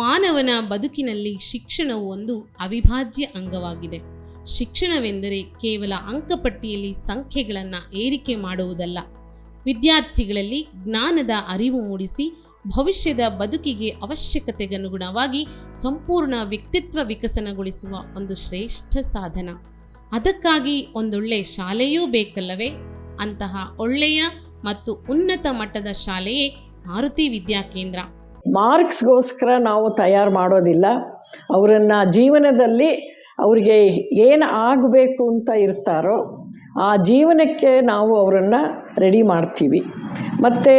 ಮಾನವನ ಬದುಕಿನಲ್ಲಿ ಶಿಕ್ಷಣವು ಒಂದು ಅವಿಭಾಜ್ಯ ಅಂಗವಾಗಿದೆ. ಶಿಕ್ಷಣವೆಂದರೆ ಕೇವಲ ಅಂಕಪಟ್ಟಿಯಲ್ಲಿ ಸಂಖ್ಯೆಗಳನ್ನು ಏರಿಕೆ ಮಾಡುವುದಲ್ಲ, ವಿದ್ಯಾರ್ಥಿಗಳಲ್ಲಿ ಜ್ಞಾನದ ಅರಿವು ಮೂಡಿಸಿ ಭವಿಷ್ಯದ ಬದುಕಿಗೆ ಅವಶ್ಯಕತೆಗನುಗುಣವಾಗಿ ಸಂಪೂರ್ಣ ವ್ಯಕ್ತಿತ್ವ ವಿಕಸನಗೊಳಿಸುವ ಒಂದು ಶ್ರೇಷ್ಠ ಸಾಧನ. ಅದಕ್ಕಾಗಿ ಒಂದೊಳ್ಳೆ ಶಾಲೆಯೂ ಬೇಕಲ್ಲವೇ? ಅಂತಹ ಒಳ್ಳೆಯ ಮತ್ತು ಉನ್ನತ ಮಟ್ಟದ ಶಾಲೆಯೇ ಮಾರುತಿ ವಿದ್ಯಾಕೇಂದ್ರ. ಮಾರ್ಕ್ಸ್ಗೋಸ್ಕರ ನಾವು ತಯಾರು ಮಾಡೋದಿಲ್ಲ, ಅವರನ್ನು ಜೀವನದಲ್ಲಿ ಅವರಿಗೆ ಏನು ಆಗಬೇಕು ಅಂತ ಇರ್ತಾರೋ ಆ ಜೀವನಕ್ಕೆ ನಾವು ಅವರನ್ನು ರೆಡಿ ಮಾಡ್ತೀವಿ. ಮತ್ತು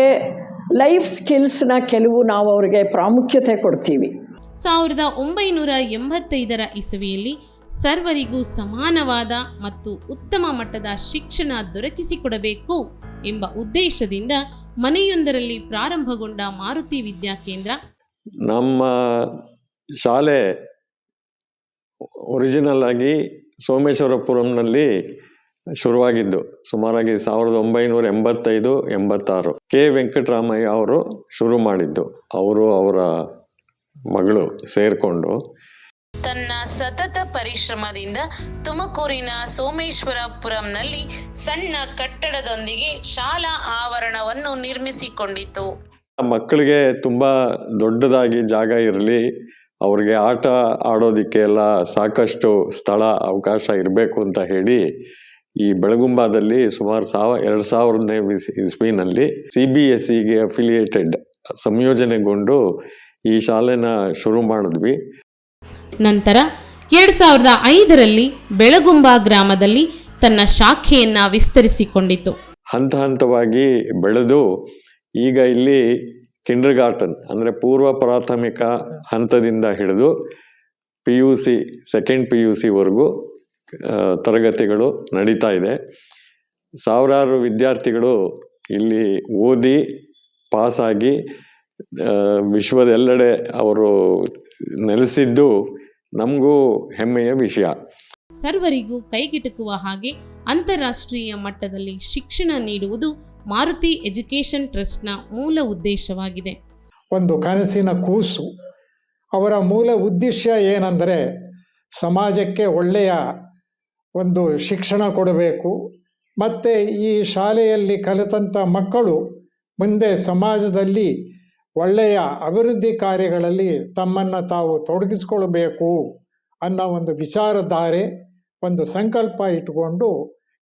ಲೈಫ್ ಸ್ಕಿಲ್ಸ್ನ ಕೆಲವು ನಾವು ಅವರಿಗೆ ಪ್ರಾಮುಖ್ಯತೆ ಕೊಡ್ತೀವಿ. 1985 ಇಸವಿಯಲ್ಲಿ ಸರ್ವರಿಗೂ ಸಮಾನವಾದ ಮತ್ತು ಉತ್ತಮ ಮಟ್ಟದ ಶಿಕ್ಷಣ ದೊರಕಿಸಿಕೊಡಬೇಕು ಎಂಬ ಉದ್ದೇಶದಿಂದ ಮನೆಯೊಂದರಲ್ಲಿ ಪ್ರಾರಂಭಗೊಂಡ ಮಾರುತಿ ವಿದ್ಯಾಕೇಂದ್ರ. ನಮ್ಮ ಶಾಲೆ ಒರಿಜಿನಲ್ ಆಗಿ ಸೋಮೇಶ್ವರಪುರಂನಲ್ಲಿ ಶುರುವಾಗಿದ್ದು ಸುಮಾರಾಗಿ 1985-86 ಕೆ ವೆಂಕಟರಾಮಯ್ಯ ಅವರು ಶುರು ಮಾಡಿದ್ದು. ಅವರು ಅವರ ಮಗಳು ಸೇರಿಕೊಂಡು ತನ್ನ ಸತತ ಪರಿಶ್ರಮದಿಂದ ತುಮಕೂರಿನ ಸೋಮೇಶ್ವರಪುರಂನಲ್ಲಿ ಸಣ್ಣ ಕಟ್ಟಡದೊಂದಿಗೆ ಶಾಲಾ ಆವರಣವನ್ನು ನಿರ್ಮಿಸಿಕೊಂಡಿತು. ಮಕ್ಕಳಿಗೆ ತುಂಬ ದೊಡ್ಡದಾಗಿ ಜಾಗ ಇರಲಿ, ಅವ್ರಿಗೆ ಆಟ ಆಡೋದಕ್ಕೆ ಎಲ್ಲ ಸಾಕಷ್ಟು ಸ್ಥಳ ಅವಕಾಶ ಇರಬೇಕು ಅಂತ ಹೇಳಿ ಈ ಬೆಳಗುಂಬದಲ್ಲಿ ಸುಮಾರು 2000ನೇ ಇಸ್ವಿನಲ್ಲಿ CBSEಗೆ ಅಫಿಲಿಯೇಟೆಡ್ ಸಂಯೋಜನೆಗೊಂಡು ಈ ಶಾಲೆನ ಶುರು ಮಾಡಿದ್ವಿ. ನಂತರ 2005ರಲ್ಲಿ ಬೆಳಗುಂಬ ಗ್ರಾಮದಲ್ಲಿ ತನ್ನ ಶಾಖೆಯನ್ನು ವಿಸ್ತರಿಸಿಕೊಂಡಿತು. ಹಂತ ಹಂತವಾಗಿ ಬೆಳೆದು ಈಗ ಇಲ್ಲಿ ಕಿಂಡರ್ ಗಾರ್ಟನ್ ಅಂದರೆ ಪೂರ್ವ ಪ್ರಾಥಮಿಕ ಹಂತದಿಂದ ಹಿಡಿದು PUC ಸೆಕೆಂಡ್ PUCವರೆಗೂ ತರಗತಿಗಳು ನಡೀತಾ ಇದೆ. ಸಾವಿರಾರು ವಿದ್ಯಾರ್ಥಿಗಳು ಇಲ್ಲಿ ಓದಿ ಪಾಸಾಗಿ ವಿಶ್ವದೆಲ್ಲೆಡೆ ಅವರು ನೆಲೆಸಿದ್ದು ನಮಗೂ ಹೆಮ್ಮೆಯ ವಿಷಯ. ಸರ್ವರಿಗೂ ಕೈಗೆಟುಕುವ ಹಾಗೆ ಅಂತಾರಾಷ್ಟ್ರೀಯ ಮಟ್ಟದಲ್ಲಿ ಶಿಕ್ಷಣ ನೀಡುವುದು ಮಾರುತಿ ಎಜುಕೇಷನ್ ಟ್ರಸ್ಟ್ನ ಮೂಲ ಉದ್ದೇಶವಾಗಿದೆ. ಒಂದು ಕನಸಿನ ಕೂಸು. ಅವರ ಮೂಲ ಉದ್ದೇಶ ಏನೆಂದರೆ ಸಮಾಜಕ್ಕೆ ಒಳ್ಳೆಯ ಒಂದು ಶಿಕ್ಷಣ ಕೊಡಬೇಕು, ಮತ್ತು ಈ ಶಾಲೆಯಲ್ಲಿ ಕಲಿತಂಥ ಮಕ್ಕಳು ಮುಂದೆ ಸಮಾಜದಲ್ಲಿ ಒಳ್ಳೆಯ ಅಭಿವೃದ್ಧಿ ಕಾರ್ಯಗಳಲ್ಲಿ ತಮ್ಮನ್ನು ತಾವು ತೊಡಗಿಸ್ಕೊಳ್ಬೇಕು ಅನ್ನೋ ಒಂದು ವಿಚಾರಧಾರೆ, ಒಂದು ಸಂಕಲ್ಪ ಇಟ್ಟುಕೊಂಡು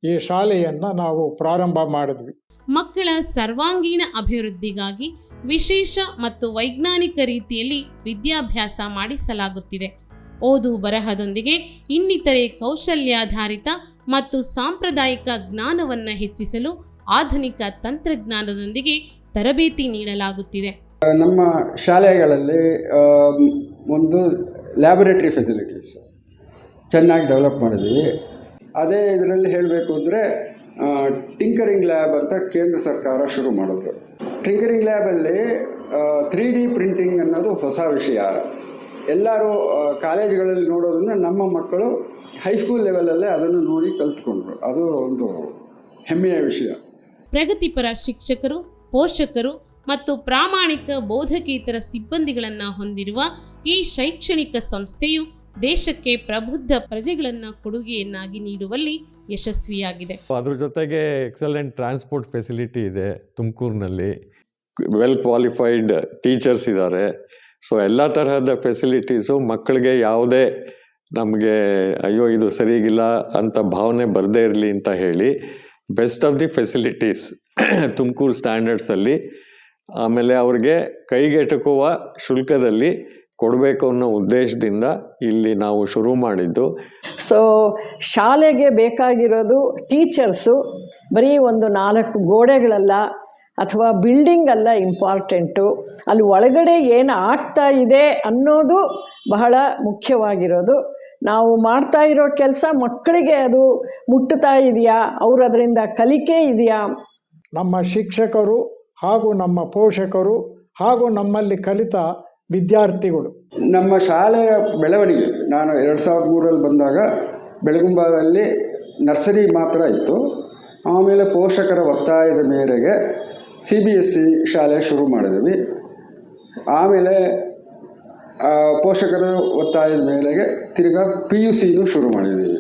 ಈ ಶಾಲೆಯನ್ನು ನಾವು ಪ್ರಾರಂಭ ಮಾಡಿದ್ವಿ. ಮಕ್ಕಳ ಸರ್ವಾಂಗೀಣ ಅಭಿವೃದ್ಧಿಗಾಗಿ ವಿಶೇಷ ಮತ್ತು ವೈಜ್ಞಾನಿಕ ರೀತಿಯಲ್ಲಿ ವಿದ್ಯಾಭ್ಯಾಸ ಮಾಡಿಸಲಾಗುತ್ತಿದೆ. ಓದು ಬರಹದೊಂದಿಗೆ ಇನ್ನಿತರೆ ಕೌಶಲ್ಯಾಧಾರಿತ ಮತ್ತು ಸಾಂಪ್ರದಾಯಿಕ ಜ್ಞಾನವನ್ನು ಹೆಚ್ಚಿಸಲು ಆಧುನಿಕ ತಂತ್ರಜ್ಞಾನದೊಂದಿಗೆ ತರಬೇತಿ ನೀಡಲಾಗುತ್ತಿದೆ. ನಮ್ಮ ಶಾಲೆಗಳಲ್ಲಿ ಒಂದು ಲ್ಯಾಬೊರೇಟರಿ ಫೆಸಿಲಿಟೀಸ್ ಚೆನ್ನಾಗಿ ಡೆವಲಪ್ ಮಾಡಿದ್ವಿ. ಅದೇ ಇದರಲ್ಲಿ ಹೇಳಬೇಕು ಅಂದರೆ ಟಿಂಕರಿಂಗ್ ಲ್ಯಾಬ್ ಅಂತ ಕೇಂದ್ರ ಸರ್ಕಾರ ಶುರು ಮಾಡಿದ್ರು. ಟಿಂಕರಿಂಗ್ ಲ್ಯಾಬಲ್ಲಿ 3D ಪ್ರಿಂಟಿಂಗ್ ಅನ್ನೋದು ಹೊಸ ವಿಷಯ. ಎಲ್ಲರೂ ಕಾಲೇಜುಗಳಲ್ಲಿ ನೋಡೋದನ್ನು ನಮ್ಮ ಮಕ್ಕಳು ಹೈಸ್ಕೂಲ್ ಲೆವೆಲಲ್ಲೇ ಅದನ್ನು ನೋಡಿ ಕಲ್ತ್ಕೊಂಡ್ರು. ಅದು ಒಂದು ಹೆಮ್ಮೆಯ ವಿಷಯ. ಪ್ರಗತಿಪರ ಶಿಕ್ಷಕರು, ಪೋಷಕರು ಮತ್ತು ಪ್ರಾಮಾಣಿಕ ಬೋಧಕೇತರ ಸಿಬ್ಬಂದಿಗಳನ್ನು ಹೊಂದಿರುವ ಈ ಶೈಕ್ಷಣಿಕ ಸಂಸ್ಥೆಯು ದೇಶಕ್ಕೆ ಪ್ರಬುದ್ಧ ಪ್ರಜೆಗಳನ್ನು ಕೊಡುಗೆಯನ್ನಾಗಿ ನೀಡುವಲ್ಲಿ ಯಶಸ್ವಿಯಾಗಿದೆ. ಅದ್ರ ಜೊತೆಗೆ ಎಕ್ಸಲೆಂಟ್ ಟ್ರಾನ್ಸ್ಪೋರ್ಟ್ ಫೆಸಿಲಿಟಿ ಇದೆ ತುಮಕೂರಿನಲ್ಲಿ. ವೆಲ್ ಕ್ವಾಲಿಫೈಡ್ ಟೀಚರ್ಸ್ ಇದ್ದಾರೆ. ಸೊ ಎಲ್ಲ ತರಹದ ಫೆಸಿಲಿಟೀಸು ಮಕ್ಕಳಿಗೆ ಯಾವುದೇ ನಮಗೆ ಅಯ್ಯೋ ಇದು ಸರಿಗಿಲ್ಲ ಅಂತ ಭಾವನೆ ಬರದೇ ಇರಲಿ ಅಂತ ಹೇಳಿ best of the facilities Tumakuru ಸ್ಟ್ಯಾಂಡರ್ಡ್ಸಲ್ಲಿ, ಆಮೇಲೆ ಅವ್ರಿಗೆ ಕೈಗೆಟುಕುವ ಶುಲ್ಕದಲ್ಲಿ ಕೊಡಬೇಕು ಅನ್ನೋ ಉದ್ದೇಶದಿಂದ ಇಲ್ಲಿ ನಾವು ಶುರು ಮಾಡಿದ್ದು. ಸೊ ಶಾಲೆಗೆ ಬೇಕಾಗಿರೋದು ಟೀಚರ್ಸು ಬರೀ ಒಂದು 4 ಗೋಡೆಗಳಲ್ಲ ಅಥವಾ ಬಿಲ್ಡಿಂಗ್ ಅಲ್ಲ ಇಂಪಾರ್ಟೆಂಟು, ಅಲ್ಲಿ ಒಳಗಡೆ ಏನು ಆಗ್ತಾ ಇದೆ ಅನ್ನೋದು ಬಹಳ ಮುಖ್ಯವಾಗಿರೋದು. ನಾವು ಮಾಡ್ತಾ ಇರೋ ಕೆಲಸ ಮಕ್ಕಳಿಗೆ ಅದು ಮುಟ್ಟುತ್ತಾ ಇದೆಯಾ, ಅವರು ಅದರಿಂದ ಕಲಿಕೆ ಇದೆಯಾ. ನಮ್ಮ ಶಿಕ್ಷಕರು ಹಾಗೂ ನಮ್ಮ ಪೋಷಕರು ಹಾಗೂ ನಮ್ಮಲ್ಲಿ ಕಲಿತ ವಿದ್ಯಾರ್ಥಿಗಳು, ನಮ್ಮ ಶಾಲೆಯ ಬೆಳವಣಿಗೆ, ನಾನು 2003ರಲ್ಲಿ ಬಂದಾಗ ಬೆಳಗುಂಬದಲ್ಲಿ ನರ್ಸರಿ ಮಾತ್ರ ಇತ್ತು. ಆಮೇಲೆ ಪೋಷಕರ ಒತ್ತಾಯದ ಮೇರೆಗೆ CBSE ಶಾಲೆ ಶುರು ಮಾಡಿದ್ವಿ. ಆಮೇಲೆ ಪೋಷಕರ ಒತ್ತಾಯದ ಮೇಲೆಗೆ ತಿರ್ಗಾ PUCನೂ ಶುರು ಮಾಡಿದ್ದೀವಿ.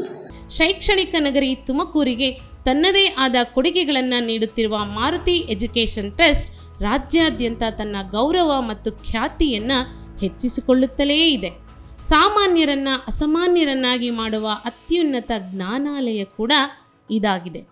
ಶೈಕ್ಷಣಿಕ ನಗರಿ ತುಮಕೂರಿಗೆ ತನ್ನದೇ ಆದ ಕೊಡುಗೆಗಳನ್ನು ನೀಡುತ್ತಿರುವ ಮಾರುತಿ ಎಜುಕೇಷನ್ ಟ್ರಸ್ಟ್ ರಾಜ್ಯಾದ್ಯಂತ ತನ್ನ ಗೌರವ ಮತ್ತು ಖ್ಯಾತಿಯನ್ನು ಹೆಚ್ಚಿಸಿಕೊಳ್ಳುತ್ತಲೇ ಇದೆ. ಸಾಮಾನ್ಯರನ್ನು ಅಸಾಮಾನ್ಯರನ್ನಾಗಿ ಮಾಡುವ ಅತ್ಯುನ್ನತ ಜ್ಞಾನಾಲಯ ಕೂಡ ಇದಾಗಿದೆ.